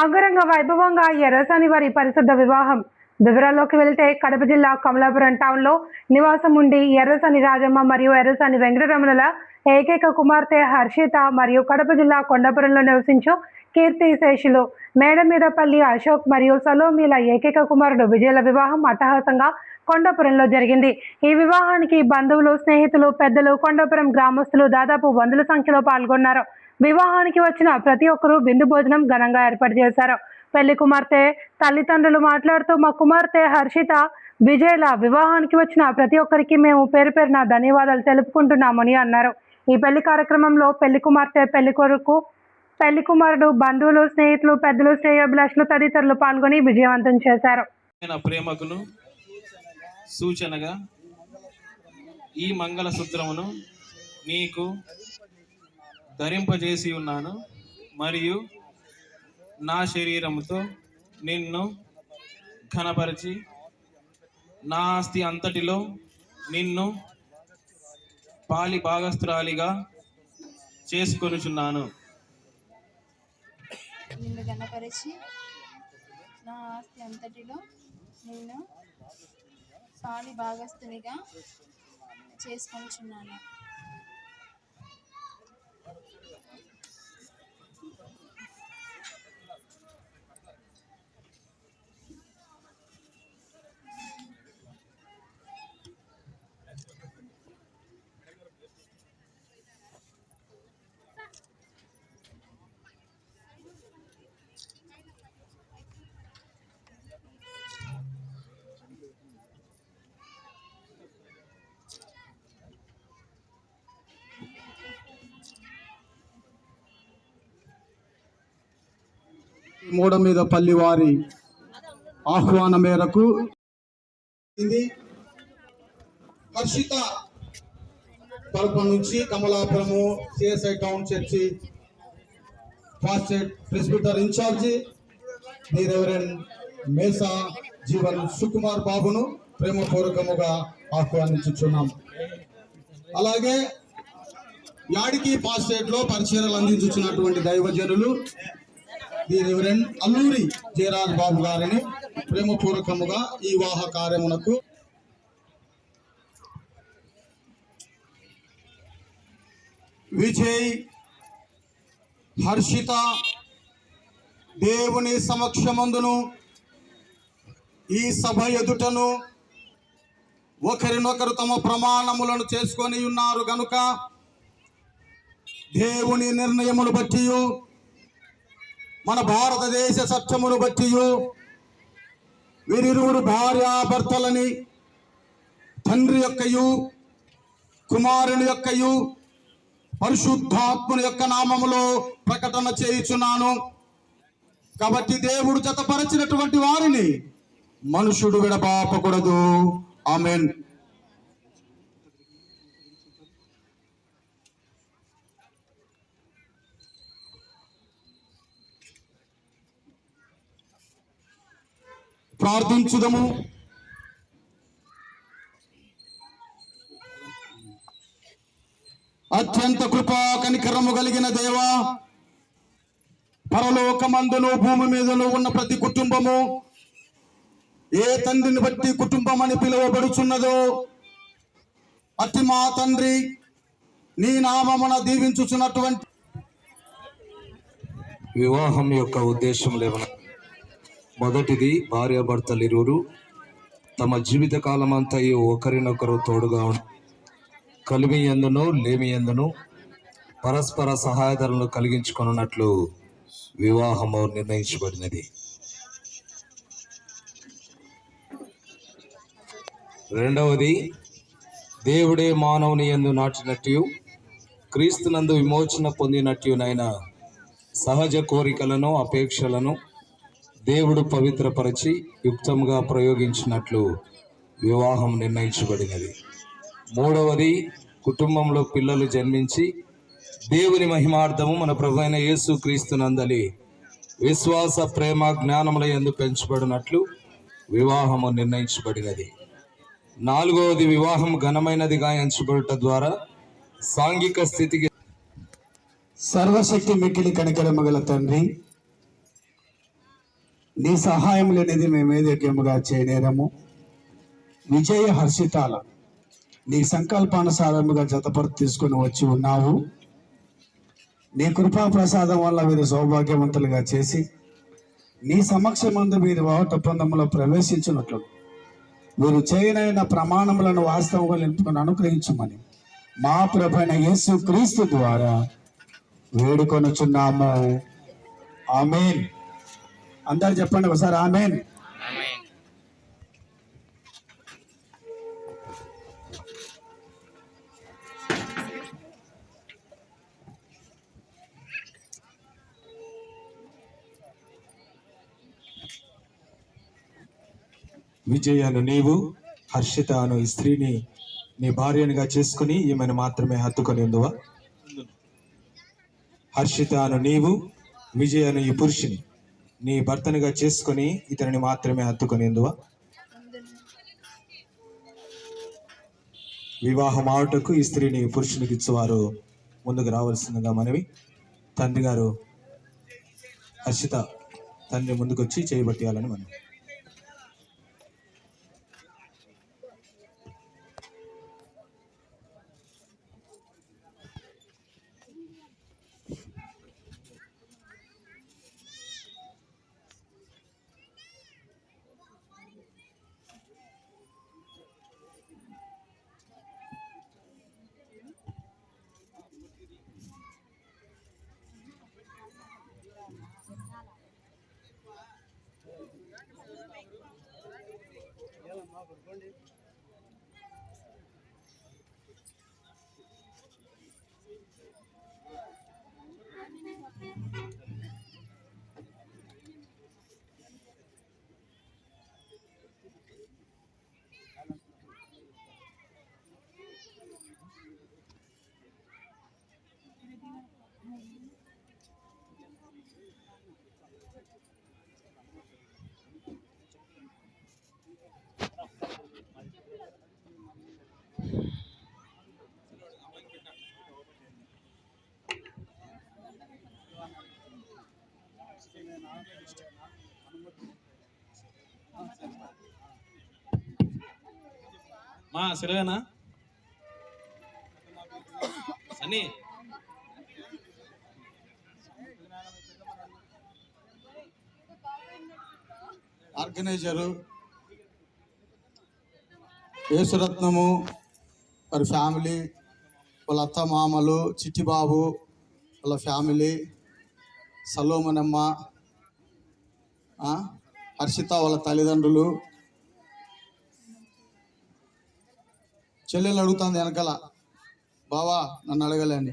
అంగరంగ వైభవంగా ఎర్రసాని వారి పరిశుద్ధ వివాహం. వివరాల్లోకి వెళ్తే కడప జిల్లా కమలాపురం టౌన్లో నివాసం ఉండి ఎర్రసాని రాజమ్మ మరియు ఎర్రసాని వెంకటరమణుల ఏకైక కుమార్తె హర్షిత మరియు కడప జిల్లా కొండాపురంలో నివసించు కీర్తిశేషులు మేడమీదపల్లి అశోక్ మరియు సలోమీల ఏకైక కుమారుడు విజయల వివాహం అట్టహాసంగా కొండాపురంలో జరిగింది. ఈ వివాహానికి బంధువులు, స్నేహితులు, పెద్దలు, కొండాపురం గ్రామస్తులు దాదాపు 100ల సంఖ్యలో పాల్గొన్నారు. వివాహానికి వచ్చిన ప్రతి ఒక్కరూ విందు భోజనం ఘనంగా ఏర్పాటు చేశారు. పెళ్లి కుమార్తె తల్లిదండ్రులు మాట్లాడుతూ, మా కుమార్తె హర్షిత విజయల వివాహానికి వచ్చిన ప్రతి ఒక్కరికి మేము పేరు పేరున ధన్యవాదాలు తెలుపుకుంటున్నామని అన్నారు. ఈ పెళ్లి కార్యక్రమంలో పెళ్లి కుమార్తె, పెళ్లి కొడుకు, పెళ్లి కుమారుడు, బంధువులు, స్నేహితులు, పెద్దలు, శ్రేయోభిలాషులు తదితరులు పాల్గొని విజయవంతం చేశారు. ప్రేమకును సూచనగా ఈ మంగళసూత్రమును నీకు ధరింపజేసి ఉన్నాను మరియు నా శరీరముతో నిన్ను ఘనపరిచి నా ఆస్తి అంతటిలో నిన్ను పాలి భాగస్థురాలిగా చేసుకొనుచున్నాను. నిన్ను ఘనపరిచి నా ఆస్తి అంతటిలో నిన్ను పాలి భాగస్థునిగా చేసుకొనుచున్నాను. మూడమీదపల్లి వారి ఆహ్వానం మేరకు హర్షిత తరపు నుంచి కమలాపురము సిఎస్ఐ టౌన్ చర్చి ఫాస్టెడ్ presbyter in charge the reverend Mesa Jeevan Sukumar బాబును ప్రేమపూర్వకముగా ఆహ్వానించుచున్నాం. అలాగే యాడికి ఫాస్టెడ్ లో పరిచయాలు అందించుచున్నటువంటి దైవజనులు ది రెవరెండ్ అల్లూరి జయరాజ్ బాబు గారిని ప్రేమపూర్వకముగా ఈ వివాహ కార్యమునకు విజయ్, హర్షిత దేవుని సమక్షమందును ఈ సభ ఎదుటను ఒకరినొకరు తమ ప్రమాణములను చేసుకొని ఉన్నారు గనుక దేవుని నిర్ణయమును బట్టి, మన భారతదేశ చట్టమును బట్టి వీరిరువురు భార్యాభర్తలని తండ్రి యొక్కయు కుమారుని యొక్కయు పరిశుద్ధాత్ముని యొక్క నామములో ప్రకటన చేయుచున్నాను. కాబట్టి దేవుడు జతపరచినటువంటి వారిని మనుషుడు విడబాపకూడదు. ఆమేన్. ప్రార్థించుదము. అత్యంత కృపా కనికరము కలిగిన దేవా, పరలోకమందును భూమి మీదను ఉన్న ప్రతి కుటుంబము ఏ తండ్రిని బట్టి కుటుంబం అని పిలువబడుచున్నదో అట్టి మా తండ్రి నీ నామమున దీవించుచున్నటువంటి వివాహం యొక్క ఉద్దేశం లేవన మొదటిది, భార్యాభర్తలు ఇరువురు తమ జీవిత కాలమంతా ఒకరినొకరు తోడుగా కలిమి యందును లేమి యందును పరస్పర సహాయధనలు కలిగించుకున్నట్లు వివాహము నిర్ణయించబడినది. రెండవది, దేవుడే మానవుని యందు నాటినట్టు క్రీస్తునందు విమోచన పొందినట్టునైనా సహజ కోరికలను, అపేక్షలను దేవుడు పవిత్రపరిచి యుక్తంగా ప్రయోగించినట్లు వివాహం నిర్ణయించబడినది. మూడవది, కుటుంబంలో పిల్లలు జన్మించి దేవుని మహిమార్థము మన ప్రభువైన యేసు క్రీస్తునందలి విశ్వాస, ప్రేమ, జ్ఞానముల యందు పెంచబడినట్లు వివాహము నిర్ణయించబడినది. నాలుగవది, వివాహం ఘనమైనదిగా ఎంచబడుట ద్వారా సాంఘిక స్థితికి సర్వశక్తి మిక్కిలి కనికరము గల తండ్రి, నీ సహాయం లేనిది మేమేదగ్యముగా చేయనేరము. విజయ హర్షితాల నీ సంకల్పానుసారముగా జతపరు తీసుకొని వచ్చి ఉన్నావు. నీ కృపా ప్రసాదం వల్ల వీరు సౌభాగ్యవంతులుగా చేసి నీ సమక్షమందు వీరి వాహట ఒప్పందంలో ప్రవేశించినట్లు వీరు చేయనైన ప్రమాణములను వాస్తవంగా నిలుపుకొని అనుగ్రహించమని మా ప్రభువైన యేసు క్రీస్తు ద్వారా వేడుకొనుచున్నాము. ఆమేన్. అందరు చెప్పండి ఒకసారి ఆమేన్. విజయను నీవు హర్షిత అను ఈ స్త్రీని నీ భార్యనిగా చేసుకుని ఈమెను మాత్రమే హత్తుకొని ఉందువా. హర్షిత అను నీవు విజయను ఈ పురుషుని నీ భర్తనిగా చేసుకుని ఇతనిని మాత్రమే హత్తుకొని ఉందువా. వివాహం ఆవుటకు ఈ స్త్రీని పురుషునికి ఇచ్చేవారు ముందుకు రావాల్సిందిగా మనవి. తండ్రి గారు హర్షిత తండ్రి ముందుకు వచ్చి చేయబట్టియాలని మనం. మా సెలవేనా సన్నీ ఆర్గనైజరు యేసురత్నము వారి ఫ్యామిలీ, వాళ్ళ అత్త మామలు, చిట్టిబాబు వాళ్ళ ఫ్యామిలీ, సలోమనమ్మ, హర్షిత వాళ్ళ తల్లిదండ్రులు. చెల్లెలు అడుగుతుంది వెనకాల, బావా నన్ను అడగలేని